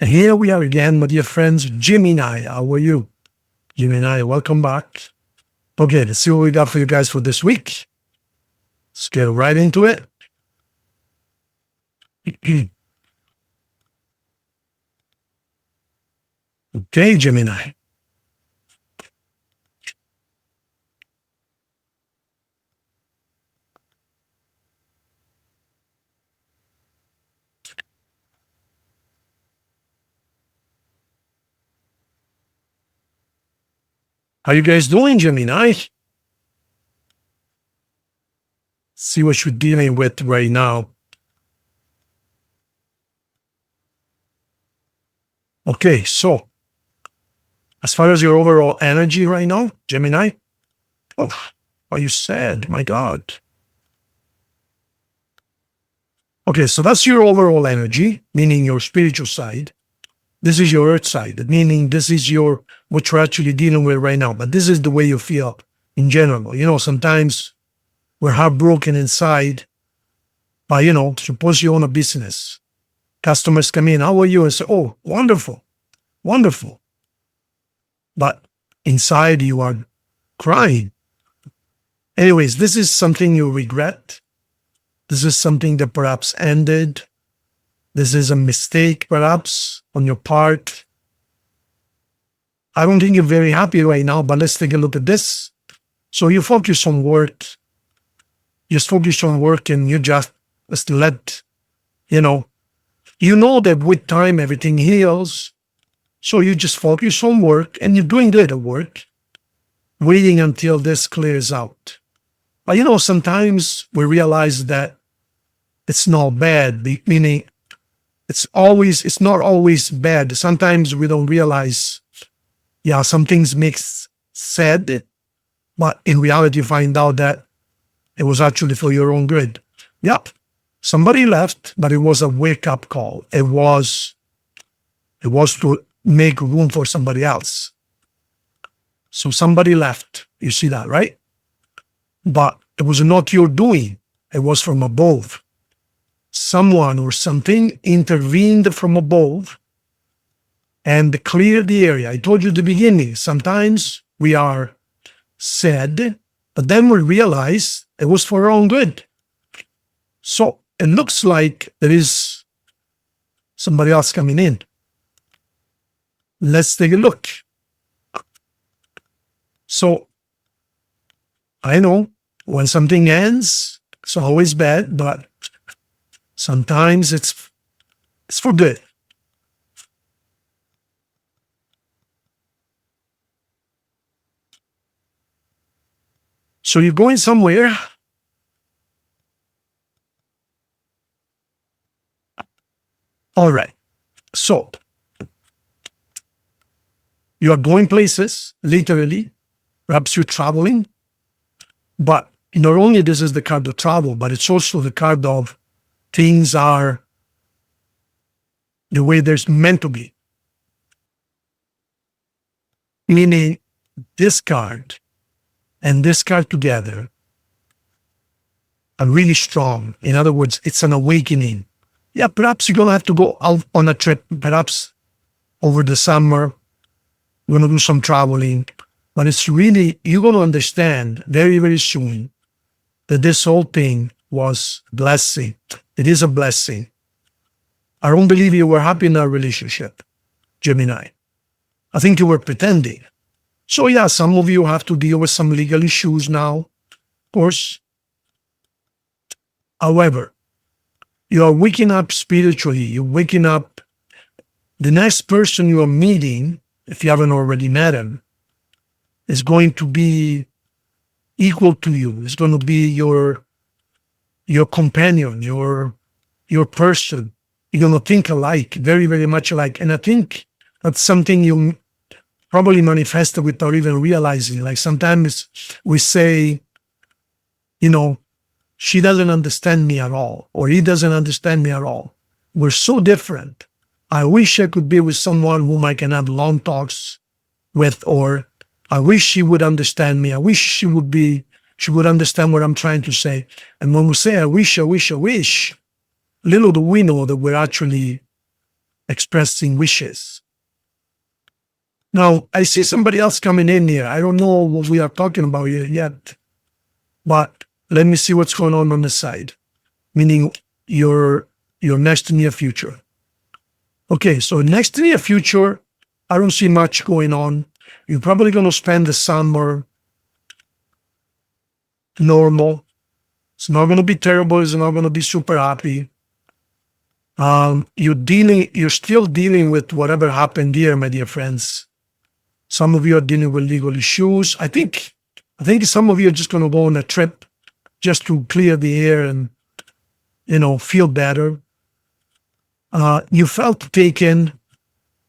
And here we are again, my dear friends, Gemini. How are you? Gemini, welcome back. Okay, let's see what we got for you guys for this week. Let's get right into it. Okay, Gemini. How you guys doing, Gemini? See what you're dealing with right now. Okay, so as far as your overall energy right now, Gemini, are you sad? My God. Okay, so that's your overall energy, meaning your spiritual side. This is your earth side, meaning this is what you're actually dealing with right now. But this is the way you feel in general. You know, sometimes we're heartbroken inside, but suppose you own a business. Customers come in, how are you? And say, oh, wonderful, wonderful. But inside you are crying. Anyways, this is something you regret. This is something that perhaps ended. This is a mistake, perhaps, on your part. I don't think you're very happy right now, but let's take a look at this. So you focus on work. Just focus on work and you just let, you know that with time everything heals. So you just focus on work and you're doing good at work, waiting until this clears out. But sometimes we realize that it's not bad, meaning it's not always bad. Sometimes we don't realize, some things make sad, but in reality you find out that it was actually for your own good. Yep. Somebody left, but it was a wake-up call. It was to make room for somebody else. So somebody left. You see that, right? But it was not your doing. It was from above. Someone or something intervened from above and cleared the area. I told you at the beginning, sometimes we are sad, but then we realize it was for our own good. So it looks like there is somebody else coming in. Let's take a look. So I know when something ends, it's always bad, but sometimes it's for good. So you're going somewhere. All right. So you are going places, literally. Perhaps you're traveling. But not only this is the card of travel, but it's also the card of things are the way they're meant to be. Meaning this card and this card together are really strong. In other words, it's an awakening. Yeah, perhaps you're going to have to go out on a trip, perhaps over the summer. You're going to do some traveling. But it's really, you're going to understand very, very soon that this whole thing was a blessing. It is a blessing. I don't believe you were happy in our relationship, Gemini. I think you were pretending. So yeah, some of you have to deal with some legal issues now, of course. However, you are waking up spiritually. You're waking up. The next person you are meeting, if you haven't already met him, is going to be equal to you. It's going to be your companion, your person. You're going to think alike, very, very much alike. And I think that's something you probably manifested without even realizing. Like sometimes we say, she doesn't understand me at all, or he doesn't understand me at all. We're so different. I wish I could be with someone whom I can have long talks with, or I wish she would understand me. I wish she would understand what I'm trying to say. And when we say, I wish, little do we know that we're actually expressing wishes. Now, I see somebody else coming in here. I don't know what we are talking about here yet, but let me see what's going on the side, meaning your next near future. Okay, so next near future, I don't see much going on. You're probably going to spend the summer normal. It's not going to be terrible. It's not going to be super happy. You're still dealing with whatever happened here, my dear friends. Some of you are dealing with legal issues. I think some of you are just going to go on a trip just to clear the air and, feel better. You felt taken.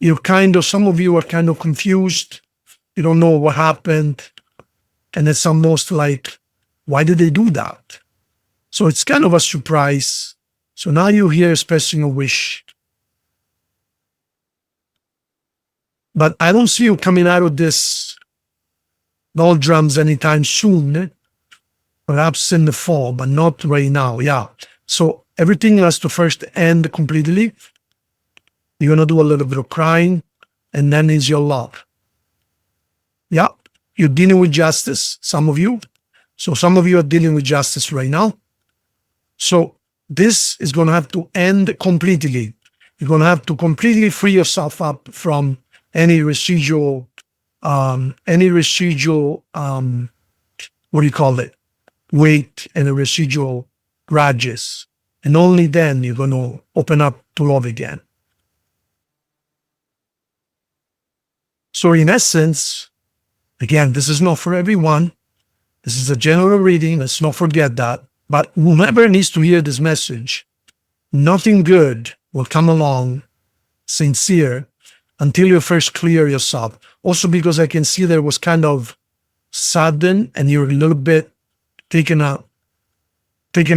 Some of you are kind of confused. You don't know what happened. And it's almost like, why did they do that? So it's kind of a surprise. So now you're here expressing a wish. But I don't see you coming out of this doldrums anytime soon. Perhaps in the fall, but not right now. Yeah. So everything has to first end completely. You're going to do a little bit of crying, and then is your love. Yeah. You're dealing with justice, some of you. So some of you are dealing with justice right now. So this is going to have to end completely. You're going to have to completely free yourself up from any residual, weight and residual grudges. And only then you're going to open up to love again. So in essence, again, this is not for everyone. This is a general reading. Let's not forget that. But whomever needs to hear this message, nothing good will come along sincere until you first clear yourself. Also because I can see there was kind of sudden and you're a little bit taken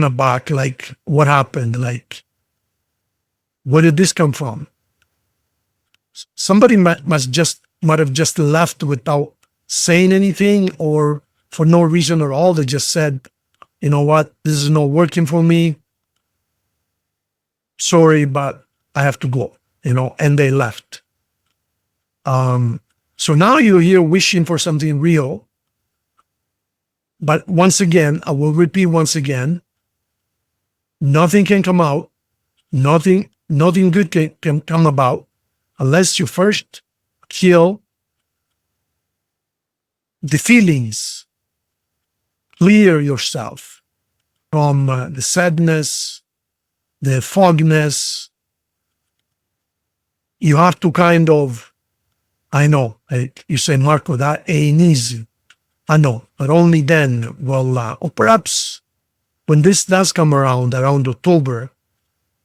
aback, like what happened? Like, where did this come from? Somebody might have just left without saying anything, or for no reason at all. They just said, you know what, this is not working for me. Sorry, but I have to go, and they left. So now you're here wishing for something real. But once again, I will repeat once again, nothing can come out, nothing good can come about unless you first kill the feelings, clear yourself from the sadness, the fogginess. You have to kind of, I know, you say, Marco, that ain't easy. I know, but only then will, or perhaps when this does come around October,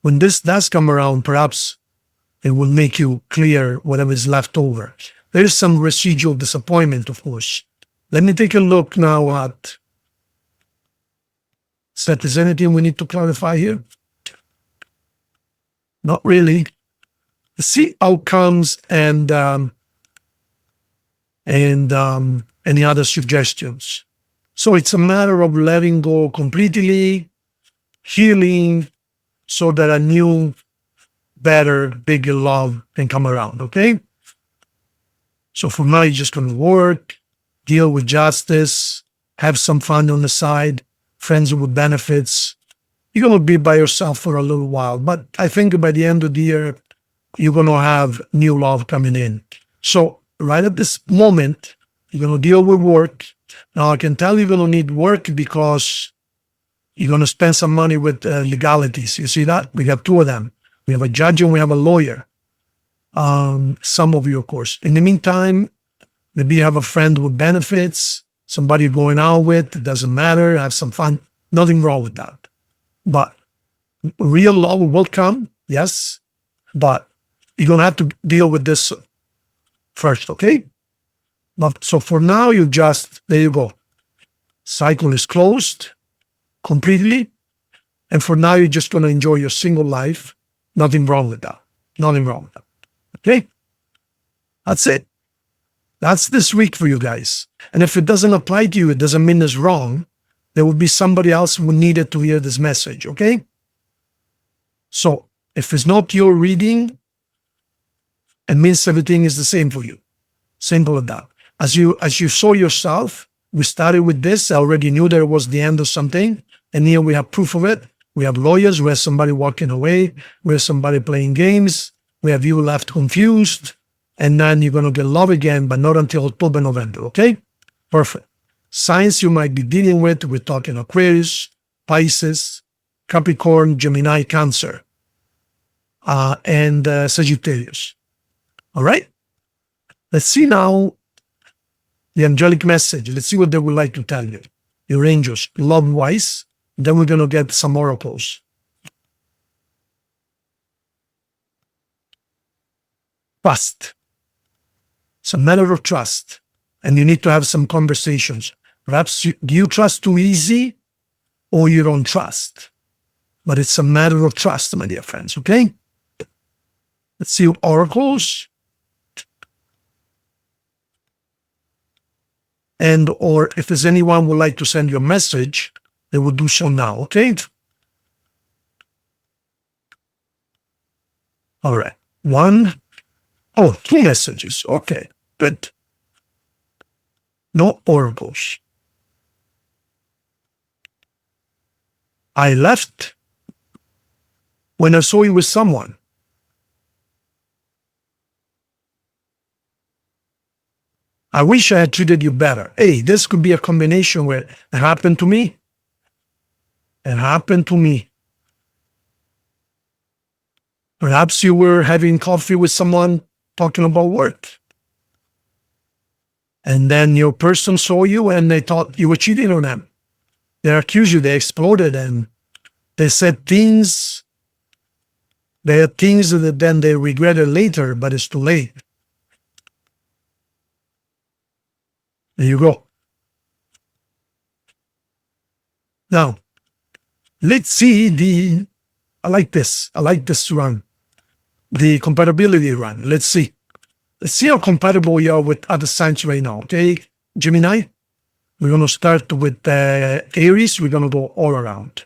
when this does come around, perhaps it will make you clear whatever is left over. There is some residual disappointment, of course. Let me take a look now at, Seth, is anything we need to clarify here? Not really. See outcomes and any other suggestions. So it's a matter of letting go completely, healing, so that a new, better, bigger love can come around, okay? So for now, you're just going to work, deal with justice, have some fun on the side, friends with benefits. You're going to be by yourself for a little while, but I think by the end of the year, you're going to have new love coming in. So right at this moment, you're going to deal with work. Now, I can tell you're going to need work because you're going to spend some money with legalities. You see that? We have two of them. We have a judge and we have a lawyer. Some of you, of course. In the meantime, maybe you have a friend with benefits, somebody you're going out with. It doesn't matter. Have some fun. Nothing wrong with that. But real love will come, yes. But you're going to have to deal with this first, okay? But, so for now, there you go. Cycle is closed completely. And for now, you're just going to enjoy your single life. Nothing wrong with that. Nothing wrong with that. Okay? That's it. That's this week for you guys. And if it doesn't apply to you, it doesn't mean it's wrong. There will be somebody else who needed to hear this message, okay? So if it's not your reading, and means everything is the same for you. Simple as that. As you saw yourself, we started with this. I already knew there was the end of something, and here we have proof of it. We have lawyers, we have somebody walking away, we have somebody playing games, we have you left confused, and then you're going to get love again, but not until October, November, okay? Perfect. Signs you might be dealing with, we're talking Aquarius, Pisces, Capricorn, Gemini, Cancer, and Sagittarius. All right? Let's see now the angelic message. Let's see what they would like to tell you. Your angels, love-wise. Then we're going to get some oracles. Trust. It's a matter of trust. And you need to have some conversations. Perhaps do you trust too easy or you don't trust? But it's a matter of trust, my dear friends, okay? Let's see oracles. And or if there's anyone who would like to send you a message, they will do so now, okay? All right. Two messages. Okay, good. No oracles. I left when I saw you with someone. I wish I had treated you better. Hey, this could be a combination where it happened to me. It happened to me. Perhaps you were having coffee with someone talking about work. And then your person saw you and they thought you were cheating on them. They accused you, they exploded, and they said things. They had things that then they regretted later, but it's too late. There you go. Now, let's see I like this run. The compatibility run. Let's see how compatible you are with other signs right now. Okay, Gemini, we're going to start with Aries. We're going to go all around.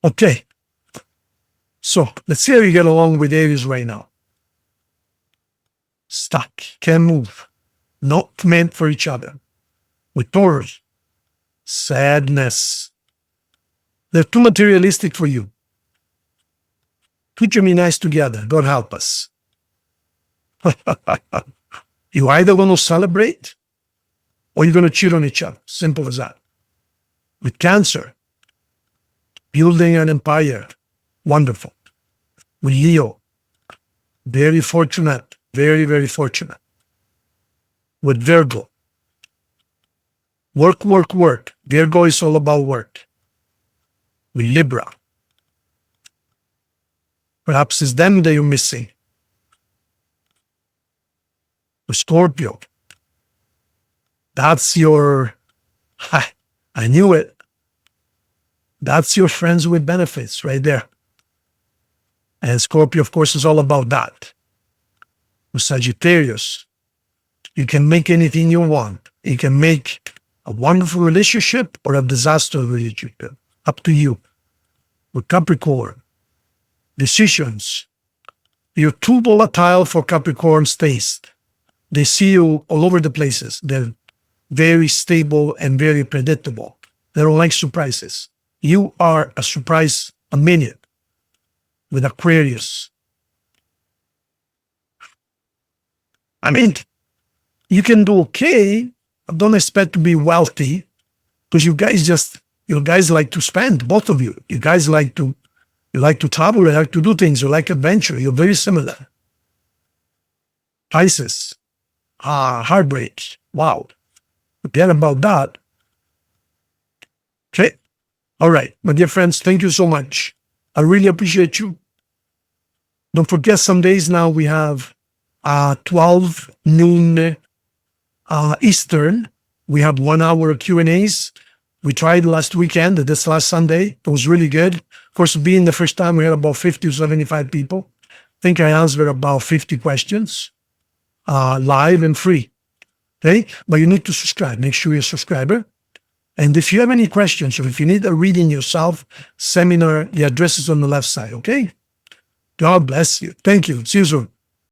Okay, so let's see how you get along with Aries right now. Stuck, can't move, not meant for each other. With Taurus, sadness. They're too materialistic for you. Two Geminis together, God help us. You're either going to celebrate or you're going to cheat on each other. Simple as that. With Cancer, building an empire. Wonderful. With Leo, very fortunate. Very, very fortunate. With Virgo, work, work, work. Virgo is all about work. With Libra, perhaps it's them that you're missing. With Scorpio, that's your, I knew it. That's your friends with benefits right there. And Scorpio, of course, is all about that. With Sagittarius, you can make anything you want. You can make a wonderful relationship or a disaster relationship. Up to you. With Capricorn, decisions. You're too volatile for Capricorn's taste. They see you all over the places. They're very stable and very predictable. They don't like surprises. You are a surprise a minute. With Aquarius, I mean, you can do okay, but don't expect to be wealthy, because you guys like to spend, both of you. You guys like to travel, you like to do things, you like adventure. You're very similar. Pisces, heartbreak. Wow. Forget about that. Okay. All right, my dear friends, thank you so much. I really appreciate you. Don't forget, some days now we have 12 noon Eastern. We have 1 hour of Q&As. We tried last weekend, this last Sunday. It was really good. Of course, being the first time, we had about 50 to 75 people. I think I answered about 50 questions, live and free. Okay? But you need to subscribe. Make sure you're a subscriber. And if you have any questions, or if you need a reading yourself, seminar, the address is on the left side, okay? God bless you. Thank you. See you soon.